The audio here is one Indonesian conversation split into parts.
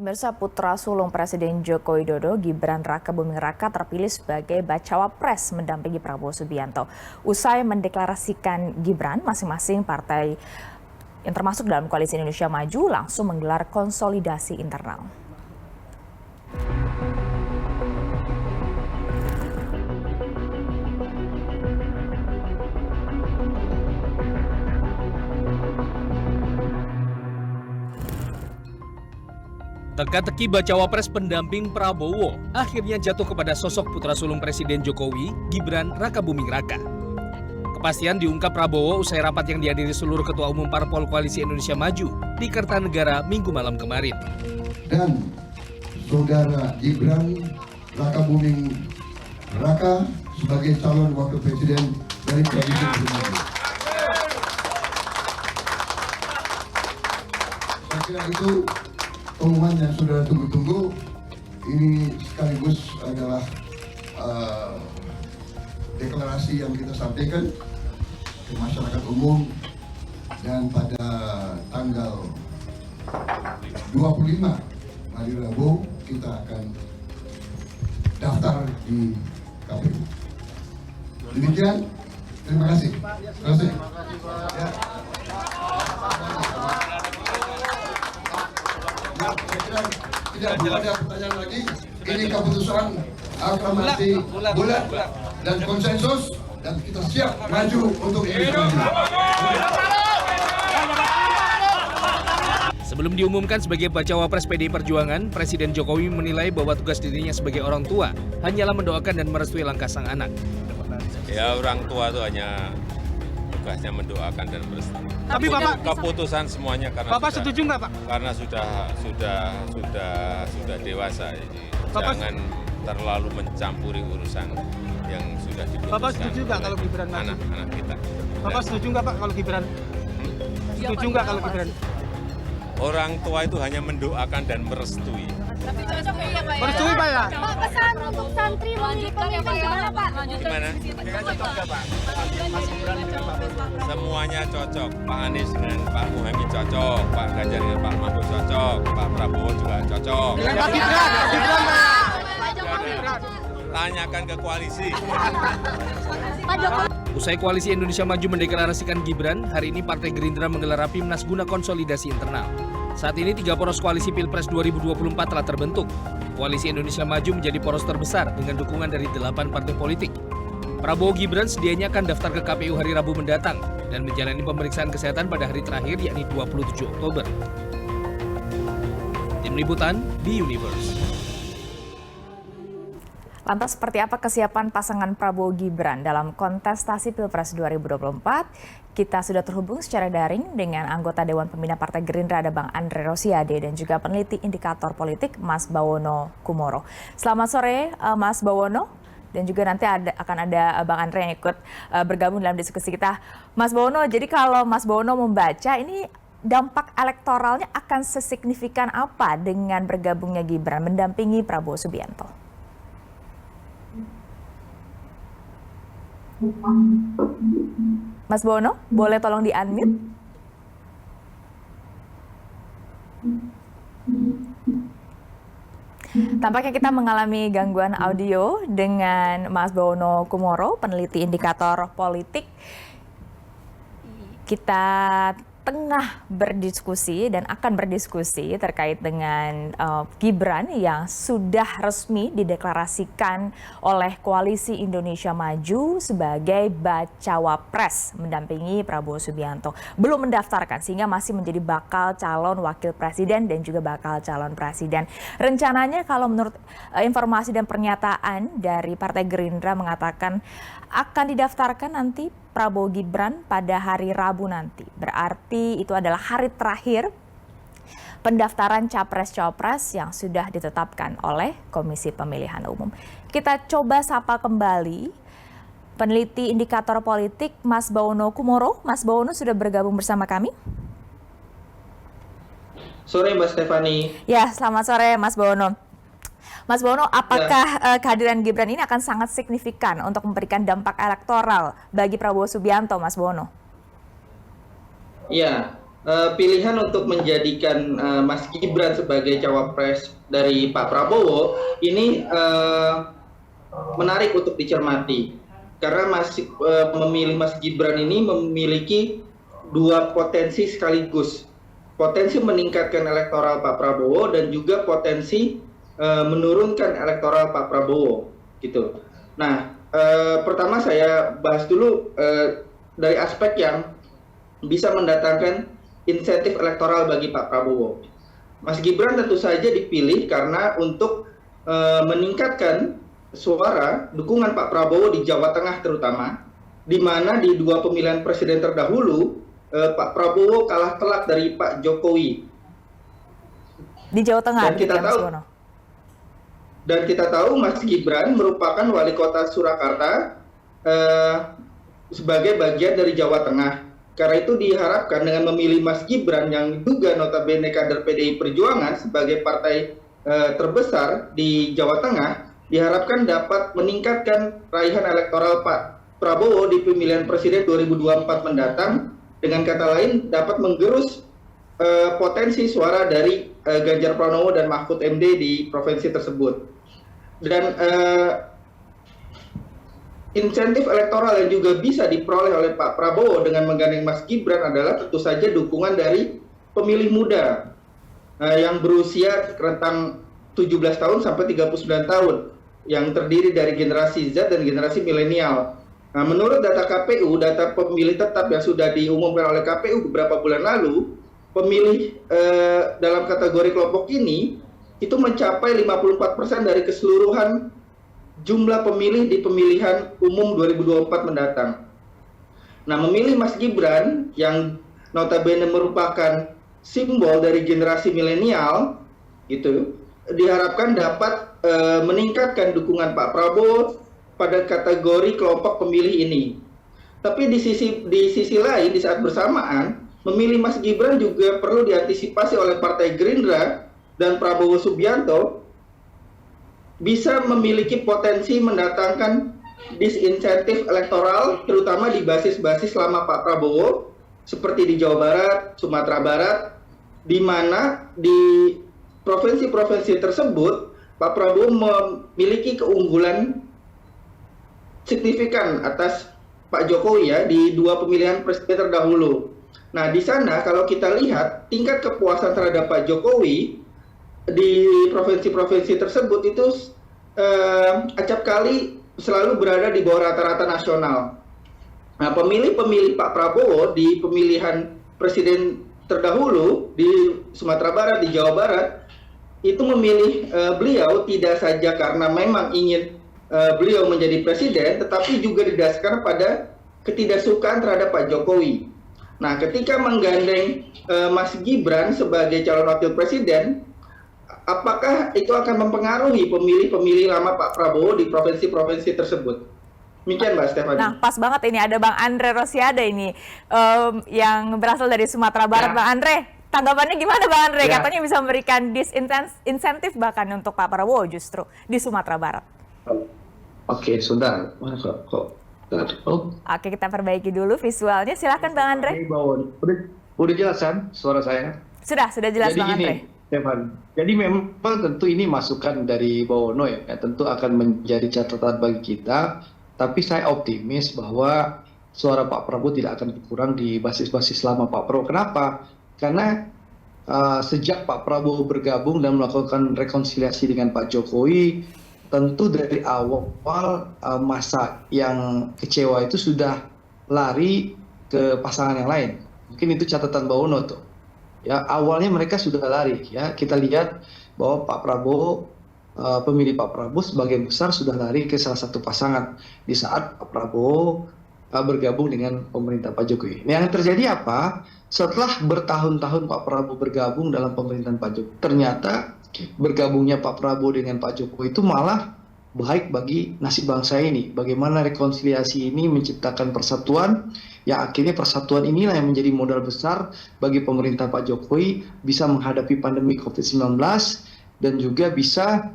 Pemirsa, putra sulung Presiden Joko Widodo, Gibran Rakabuming Raka terpilih sebagai bacawa pres mendampingi Prabowo Subianto. Usai mendeklarasikan Gibran, masing-masing partai yang termasuk dalam Koalisi Indonesia Maju langsung menggelar konsolidasi internal. Teka-teki bacawa pres pendamping Prabowo akhirnya jatuh kepada sosok putra sulung Presiden Jokowi, Gibran Rakabuming Raka. Kepastian diungkap Prabowo usai rapat yang dihadiri seluruh ketua umum parpol Koalisi Indonesia Maju di Kertanegara Minggu malam kemarin. Dan saudara Gibran Rakabuming Raka sebagai calon wakil presiden dari Koalisi Indonesia Maju. Saya kira itu pengumuman yang sudah tunggu-tunggu. Ini sekaligus adalah deklarasi yang kita sampaikan ke masyarakat umum, dan pada tanggal 25 hari Rabu kita akan daftar di KPU. Demikian, terima kasih. Terima kasih. Ya. Tidak perlu ada pertanyaan lagi. Ini keputusan aklamasi bulat dan konsensus, dan kita siap maju untuk Indonesia Maju. Sebelum diumumkan sebagai bacawa pres PDI Perjuangan, Presiden Jokowi menilai bahwa tugas dirinya sebagai orang tua hanyalah mendoakan dan merestui langkah sang anak. Ya, orang tua itu hanya tugasnya mendoakan dan merestui. Tapi Bapak keputusan semuanya karena Bapak setuju nggak, Pak? Karena sudah dewasa, jadi jangan terlalu mencampuri urusan yang sudah diputuskan. Bapak setuju nggak kalau Gibran maju? Anak-anak kita. Bapak setuju nggak, Pak, kalau Gibran? Setuju nggak kalau Gibran? Orang tua itu hanya mendoakan dan merestui. Tapi cocok ya, Pak. Merestui, Pak, ya? Pak, pesan untuk santri melanjutkan ya, Pak, gimana, Pak? Gimana? Semuanya cocok. Pak Anies dengan Pak Muhaimin cocok, Pak Ganjar dengan Pak Mahfud cocok, Pak Prabowo juga cocok. Dengan Pak Gibran, Pak. Tanyakan ke koalisi. Pak Jokowi. Usai Koalisi Indonesia Maju mendeklarasikan Gibran, hari ini Partai Gerindra menggelar Rapimnas guna konsolidasi internal. Saat ini 3 poros koalisi Pilpres 2024 telah terbentuk. Koalisi Indonesia Maju menjadi poros terbesar dengan dukungan dari 8 partai politik. Prabowo Gibran sedianya akan daftar ke KPU hari Rabu mendatang dan menjalani pemeriksaan kesehatan pada hari terakhir yakni 27 Oktober. Tim Liputan di Universe. Lantas seperti apa kesiapan pasangan Prabowo Gibran dalam kontestasi Pilpres 2024? Kita sudah terhubung secara daring dengan anggota Dewan Pembina Partai Gerindra, ada Bang Andre Rosiade, dan juga peneliti indikator politik Mas Bawono Kumoro. Selamat sore Mas Bawono, dan juga nanti akan ada Bang Andre yang ikut bergabung dalam diskusi kita. Mas Bawono, jadi kalau Mas Bawono membaca ini dampak elektoralnya akan sesignifikan apa dengan bergabungnya Gibran mendampingi Prabowo Subianto? Mas Bono, boleh tolong di-unmute? Tampaknya kita mengalami gangguan audio dengan Mas Bawono Kumoro, peneliti indikator politik. Kita tengah berdiskusi dan akan berdiskusi terkait dengan Gibran yang sudah resmi dideklarasikan oleh Koalisi Indonesia Maju sebagai bacawa pres mendampingi Prabowo Subianto. Belum mendaftarkan sehingga masih menjadi bakal calon wakil presiden dan juga bakal calon presiden. Rencananya kalau menurut informasi dan pernyataan dari Partai Gerindra mengatakan akan didaftarkan nanti Prabowo Gibran pada hari Rabu nanti. Berarti itu adalah hari terakhir pendaftaran capres-cawapres yang sudah ditetapkan oleh Komisi Pemilihan Umum. Kita coba sapa kembali peneliti indikator politik Mas Bawono Kumoro. Mas Bawono sudah bergabung bersama kami. Sore Mbak Stefani. Ya, selamat sore Mas Bawono. Mas Bawono, apakah kehadiran Gibran ini akan sangat signifikan untuk memberikan dampak elektoral bagi Prabowo Subianto, Mas Bawono? Iya, pilihan untuk menjadikan Mas Gibran sebagai cawapres dari Pak Prabowo ini menarik untuk dicermati karena memilih Mas Gibran ini memiliki dua potensi sekaligus, potensi meningkatkan elektoral Pak Prabowo dan juga potensi menurunkan elektoral Pak Prabowo gitu. Nah, pertama saya bahas dulu dari aspek yang bisa mendatangkan insentif elektoral bagi Pak Prabowo. Mas Gibran tentu saja dipilih karena untuk meningkatkan suara dukungan Pak Prabowo di Jawa Tengah terutama, di mana di dua pemilihan presiden terdahulu Pak Prabowo kalah telak dari Pak Jokowi. Di Jawa Tengah. Dan kita tahu Mas Gibran merupakan wali kota Surakarta sebagai bagian dari Jawa Tengah. Karena itu diharapkan dengan memilih Mas Gibran yang juga notabene kader PDI Perjuangan sebagai partai terbesar di Jawa Tengah, diharapkan dapat meningkatkan raihan elektoral Pak Prabowo di pemilihan presiden 2024 mendatang. Dengan kata lain, dapat menggerus potensi suara dari Ganjar Pranowo dan Mahfud MD di provinsi tersebut. Dan insentif elektoral yang juga bisa diperoleh oleh Pak Prabowo dengan menggandeng Mas Gibran adalah tentu saja dukungan dari pemilih muda yang berusia rentang 17 tahun sampai 39 tahun yang terdiri dari generasi Z dan generasi milenial. Nah, menurut data KPU, data pemilih tetap yang sudah diumumkan oleh KPU beberapa bulan lalu, pemilih dalam kategori kelompok ini itu mencapai 54% dari keseluruhan jumlah pemilih di pemilihan umum 2024 mendatang. Nah, memilih Mas Gibran yang notabene merupakan simbol dari generasi milenial, gitu, diharapkan dapat meningkatkan dukungan Pak Prabowo pada kategori kelompok pemilih ini. Tapi di sisi lain, di saat bersamaan, memilih Mas Gibran juga perlu diantisipasi oleh Partai Gerindra dan Prabowo Subianto bisa memiliki potensi mendatangkan disinsentif elektoral, terutama di basis-basis lama Pak Prabowo, seperti di Jawa Barat, Sumatera Barat, di mana di provinsi-provinsi tersebut Pak Prabowo memiliki keunggulan signifikan atas Pak Jokowi ya di dua pemilihan presiden terdahulu. Nah, di sana kalau kita lihat tingkat kepuasan terhadap Pak Jokowi di provinsi-provinsi tersebut itu acap kali selalu berada di bawah rata-rata nasional. Nah, pemilih-pemilih Pak Prabowo di pemilihan presiden terdahulu di Sumatera Barat, di Jawa Barat, itu memilih beliau tidak saja karena memang ingin beliau menjadi presiden, tetapi juga didasarkan pada ketidaksukaan terhadap Pak Jokowi. Nah, ketika menggandeng Mas Gibran sebagai calon wakil presiden, apakah itu akan mempengaruhi pemilih-pemilih lama Pak Prabowo di provinsi-provinsi tersebut? Demikian Mbak Stephanie. Nah, pas banget ini ada Bang Andre Rosiade ini yang berasal dari Sumatera Barat. Ya. Bang Andre, tanggapannya gimana Bang Andre? Ya. Katanya bisa memberikan disinsentif bahkan untuk Pak Prabowo justru di Sumatera Barat. Oke, sudah. Oke, kita perbaiki dulu visualnya. Silakan Bang Andre. Udah jelas kan suara saya? Sudah jelas. Jadi Bang Andre. Jadi memang tentu ini masukan dari Bawono ya, tentu akan menjadi catatan bagi kita. Tapi saya optimis bahwa suara Pak Prabowo tidak akan berkurang di basis-basis lama Pak Prabowo. Kenapa? Karena sejak Pak Prabowo bergabung dan melakukan rekonsiliasi dengan Pak Jokowi, tentu dari awal masa yang kecewa itu sudah lari ke pasangan yang lain. Mungkin itu catatan Bawono tuh. Ya, awalnya mereka sudah lari ya. Kita lihat bahwa Pak Prabowo, pemilih Pak Prabowo sebagian besar sudah lari ke salah satu pasangan di saat Pak Prabowo bergabung dengan pemerintah Pak Jokowi. Nah, yang terjadi apa? Setelah bertahun-tahun Pak Prabowo bergabung dalam pemerintahan Pak Jokowi, ternyata bergabungnya Pak Prabowo dengan Pak Jokowi itu malah baik bagi nasib bangsa ini. Bagaimana rekonsiliasi ini menciptakan persatuan, yang akhirnya persatuan inilah yang menjadi modal besar bagi pemerintah Pak Jokowi bisa menghadapi pandemi COVID-19 dan juga bisa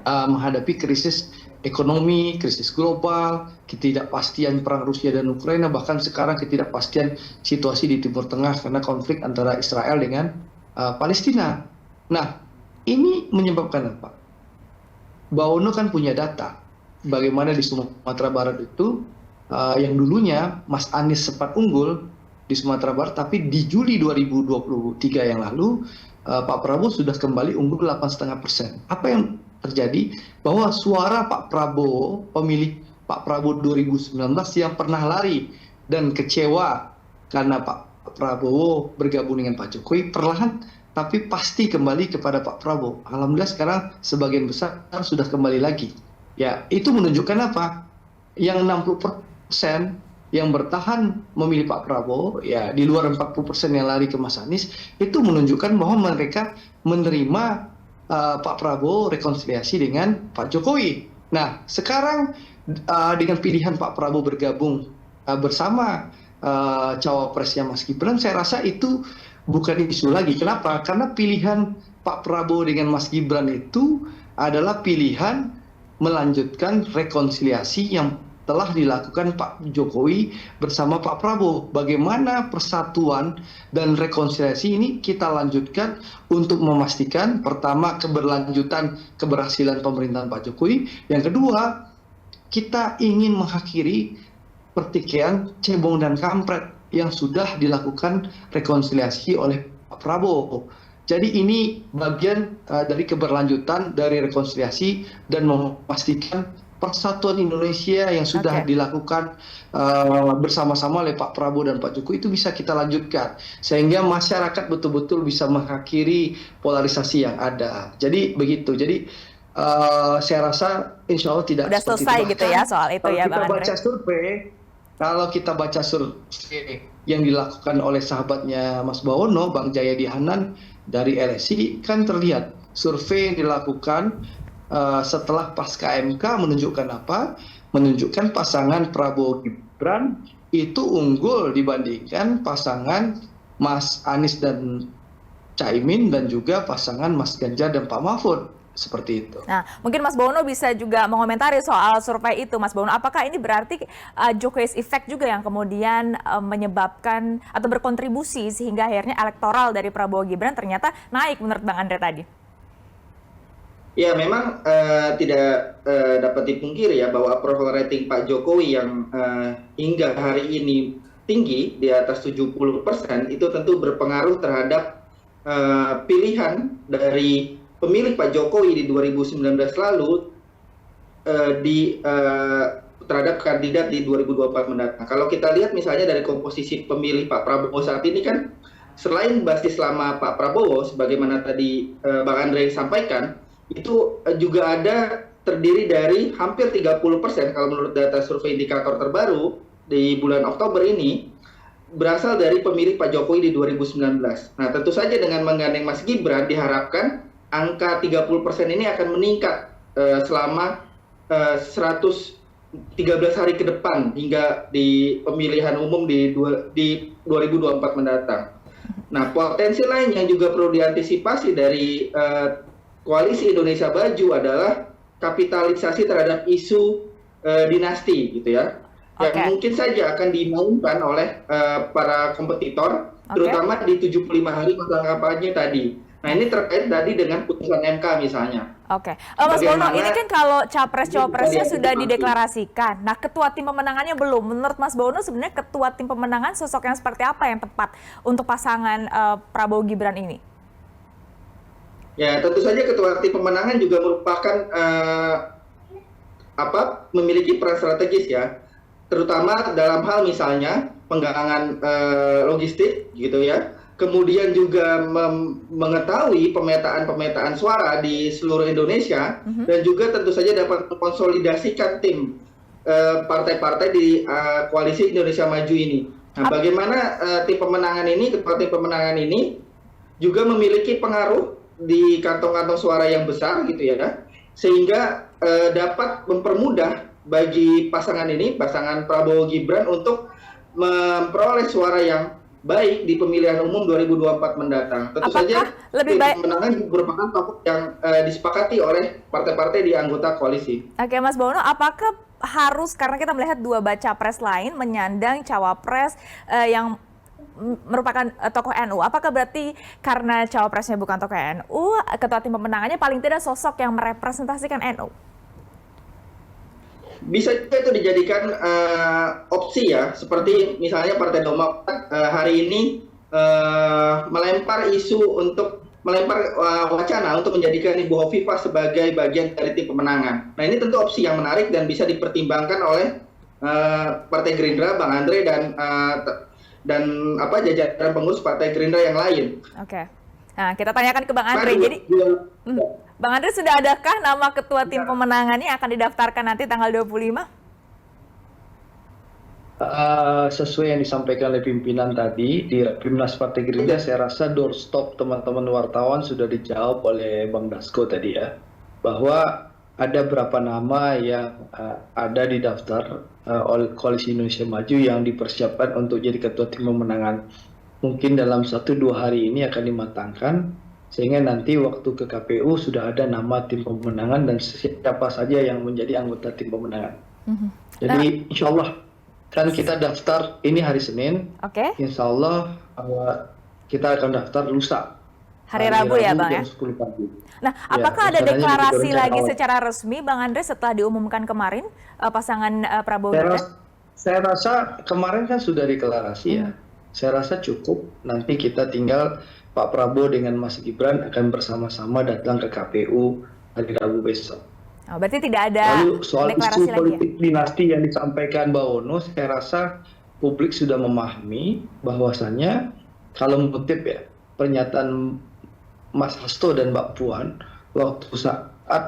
menghadapi krisis ekonomi, krisis global, ketidakpastian perang Rusia dan Ukraina, bahkan sekarang ketidakpastian situasi di Timur Tengah karena konflik antara Israel dengan Palestina. Nah, ini menyebabkan apa? Bawono kan punya data bagaimana di Sumatera Barat itu yang dulunya Mas Anies sempat unggul di Sumatera Barat, tapi di Juli 2023 yang lalu Pak Prabowo sudah kembali unggul 8,5%. Apa yang terjadi? Bahwa suara Pak Prabowo, pemilih Pak Prabowo 2019 yang pernah lari dan kecewa karena Pak Prabowo bergabung dengan Pak Jokowi, perlahan tapi pasti kembali kepada Pak Prabowo. Alhamdulillah sekarang sebagian besar sudah kembali lagi. Ya, itu menunjukkan apa? Yang 60% yang bertahan memilih Pak Prabowo, ya di luar 40% yang lari ke Mas Anies, itu menunjukkan bahwa mereka menerima Pak Prabowo rekonsiliasi dengan Pak Jokowi. Nah, sekarang dengan pilihan Pak Prabowo bergabung bersama cawapresnya Mas Gibran, saya rasa itu bukan isu lagi. Kenapa? Karena pilihan Pak Prabowo dengan Mas Gibran itu adalah pilihan melanjutkan rekonsiliasi yang telah dilakukan Pak Jokowi bersama Pak Prabowo. Bagaimana persatuan dan rekonsiliasi ini kita lanjutkan untuk memastikan pertama keberlanjutan keberhasilan pemerintahan Pak Jokowi. Yang kedua, kita ingin mengakhiri pertikaian cebong dan kampret yang sudah dilakukan rekonsiliasi oleh Pak Prabowo. Jadi ini bagian dari keberlanjutan dari rekonsiliasi dan memastikan persatuan Indonesia yang sudah dilakukan bersama-sama oleh Pak Prabowo dan Pak Jokowi itu bisa kita lanjutkan. Sehingga masyarakat betul-betul bisa mengakhiri polarisasi yang ada. Jadi begitu. Jadi saya rasa insya Allah tidak udah selesai itu. gitu ya soal itu ya Bang Andre. Kalau kita baca survei yang dilakukan oleh sahabatnya Mas Bawono, Bang Jayadi Hanan dari LSI, kan terlihat survei yang dilakukan setelah pasca MK menunjukkan apa? Menunjukkan pasangan Prabowo Gibran itu unggul dibandingkan pasangan Mas Anies dan Caimin dan juga pasangan Mas Ganjar dan Pak Mahfud. Seperti itu. Nah, mungkin Mas Bawono bisa juga mengomentari soal survei itu, Mas Bawono. Apakah ini berarti Jokowi's effect juga yang kemudian menyebabkan atau berkontribusi sehingga akhirnya elektoral dari Prabowo Gibran ternyata naik menurut Bang Andre tadi? Ya, memang tidak dapat dipungkiri ya bahwa approval rating Pak Jokowi yang hingga hari ini tinggi di atas 70% itu tentu berpengaruh terhadap pilihan dari pemilih Pak Jokowi di 2019 lalu terhadap kandidat di 2024 mendatang. Kalau kita lihat misalnya dari komposisi pemilih Pak Prabowo saat ini kan, selain basis lama Pak Prabowo, sebagaimana tadi Bang Andre sampaikan, itu juga ada terdiri dari hampir 30% kalau menurut data survei indikator terbaru di bulan Oktober ini, berasal dari pemilih Pak Jokowi di 2019. Nah, tentu saja dengan menggandeng Mas Gibran diharapkan angka 30% ini akan meningkat selama 113 hari ke depan hingga di pemilihan umum di 2024 mendatang. Nah, potensi lain yang juga perlu diantisipasi dari Koalisi Indonesia Maju adalah kapitalisasi terhadap isu dinasti, gitu ya. Yang mungkin saja akan dimainkan oleh para kompetitor, terutama di 75 hari masa kampanye tadi. Nah, ini terkait tadi dengan putusan MK misalnya. Mas Bono, ini kan kalau capres-cawapresnya sudah dideklarasikan, nah ketua tim pemenangannya belum. Menurut Mas Bono sebenarnya ketua tim pemenangan sosok yang seperti apa yang tepat untuk pasangan Prabowo Gibran ini? Ya, tentu saja ketua tim pemenangan juga merupakan memiliki peran strategis ya, terutama dalam hal misalnya penggalangan logistik gitu ya. Kemudian juga mengetahui pemetaan suara di seluruh Indonesia dan juga tentu saja dapat mengkonsolidasikan tim partai-partai di Koalisi Indonesia Maju ini. Nah, bagaimana tim pemenangan ini, ketua tim pemenangan ini juga memiliki pengaruh di kantong-kantong suara yang besar gitu ya, sehingga dapat mempermudah bagi pasangan ini, pasangan Prabowo Gibran untuk memperoleh suara yang baik di pemilihan umum 2024 mendatang. Tentu Apakah saja lebih baik- pemenangan merupakan topik yang disepakati oleh partai-partai di anggota koalisi. Oke, Mas Bawono, apakah harus, karena kita melihat dua baca pres lain menyandang cawapres yang merupakan tokoh NU, apakah berarti karena cawapresnya bukan tokoh NU, ketua tim pemenangannya paling tidak sosok yang merepresentasikan NU? Bisa juga itu dijadikan opsi ya, seperti misalnya Partai Demokrat hari ini melempar wacana untuk menjadikan Ibu Hovifah sebagai bagian dari tim pemenangan. Nah, ini tentu opsi yang menarik dan bisa dipertimbangkan oleh Partai Gerindra, Bang Andre dan jajaran pengurus Partai Gerindra yang lain. Oke. Nah, kita tanyakan ke Bang Andre. Jadi, Bang Andre, sudah adakah nama ketua tim pemenangannya akan didaftarkan nanti tanggal 25? Sesuai yang disampaikan oleh pimpinan tadi di Rapimnas Partai Gerindra, saya rasa doorstop teman-teman wartawan sudah dijawab oleh Bang Dasko tadi ya, bahwa ada beberapa nama yang ada di daftar oleh Koalisi Indonesia Maju yang dipersiapkan untuk jadi ketua tim pemenangan. Mungkin dalam 1-2 hari ini akan dimatangkan, sehingga nanti waktu ke KPU sudah ada nama tim pemenangan dan siapa saja yang menjadi anggota tim pemenangan. Jadi insya Allah kan kita daftar ini hari Senin, insya Allah kita akan daftar lusa. Hari Rabu ya, Bang ya? Jam 10 pagi. Nah, apakah ada deklarasi lagi secara resmi, Bang Andre, setelah diumumkan kemarin pasangan Prabowo Gibran? Saya rasa kemarin kan sudah deklarasi ya. Saya rasa cukup, nanti kita tinggal Pak Prabowo dengan Mas Gibran akan bersama-sama datang ke KPU hari Rabu besok. Oh, berarti tidak ada Lalu soal deklarasi isu lagi politik dinasti yang disampaikan Mbak Wono, saya rasa publik sudah memahami bahwasannya kalau mengutip ya pernyataan Mas Hasto dan Mbak Puan waktu saat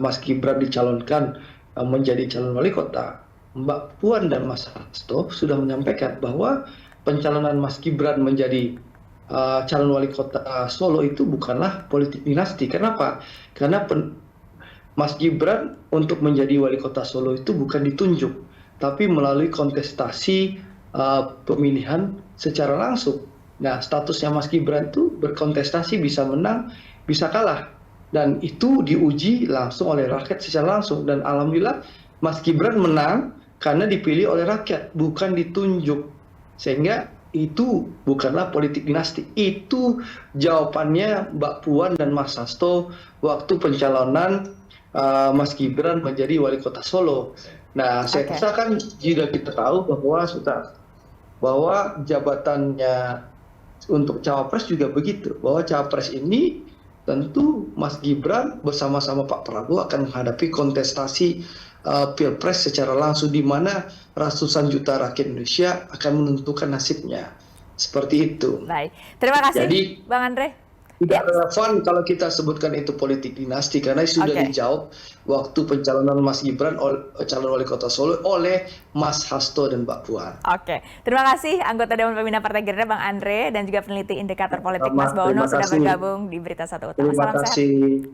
Mas Gibran dicalonkan menjadi calon wali kota, Mbak Puan dan Mas Hasto sudah menyampaikan bahwa pencalonan Mas Gibran menjadi calon wali kota Solo itu bukanlah politik dinasti. Kenapa? Karena Mas Gibran untuk menjadi wali kota Solo itu bukan ditunjuk, tapi melalui kontestasi pemilihan secara langsung. Nah, statusnya Mas Gibran itu berkontestasi, bisa menang, bisa kalah. Dan itu diuji langsung oleh rakyat secara langsung. Dan alhamdulillah Mas Gibran menang karena dipilih oleh rakyat, bukan ditunjuk. Sehingga itu bukanlah politik dinasti. Itu jawabannya Mbak Puan dan Mas Hasto waktu pencalonan Mas Gibran menjadi wali kota Solo. Nah, saya rasa kan juga kita tahu bahwa jabatannya untuk cawapres juga begitu, bahwa cawapres ini tentu Mas Gibran bersama-sama Pak Prabowo akan menghadapi kontestasi pilpres secara langsung, di mana ratusan juta rakyat Indonesia akan menentukan nasibnya. Seperti itu. Baik, terima kasih. Jadi, Bang Andre. Tidak relevan kalau kita sebutkan itu politik dinasti, karena sudah dijawab waktu pencalonan Mas Gibran calon wali kota Solo oleh Mas Hasto dan Mbak Puan. Oke, terima kasih anggota Dewan Pembina Partai Gerindra Bang Andre dan juga peneliti indikator politik Mas Bawono sudah bergabung di Berita Satu Utama. Terima kasih.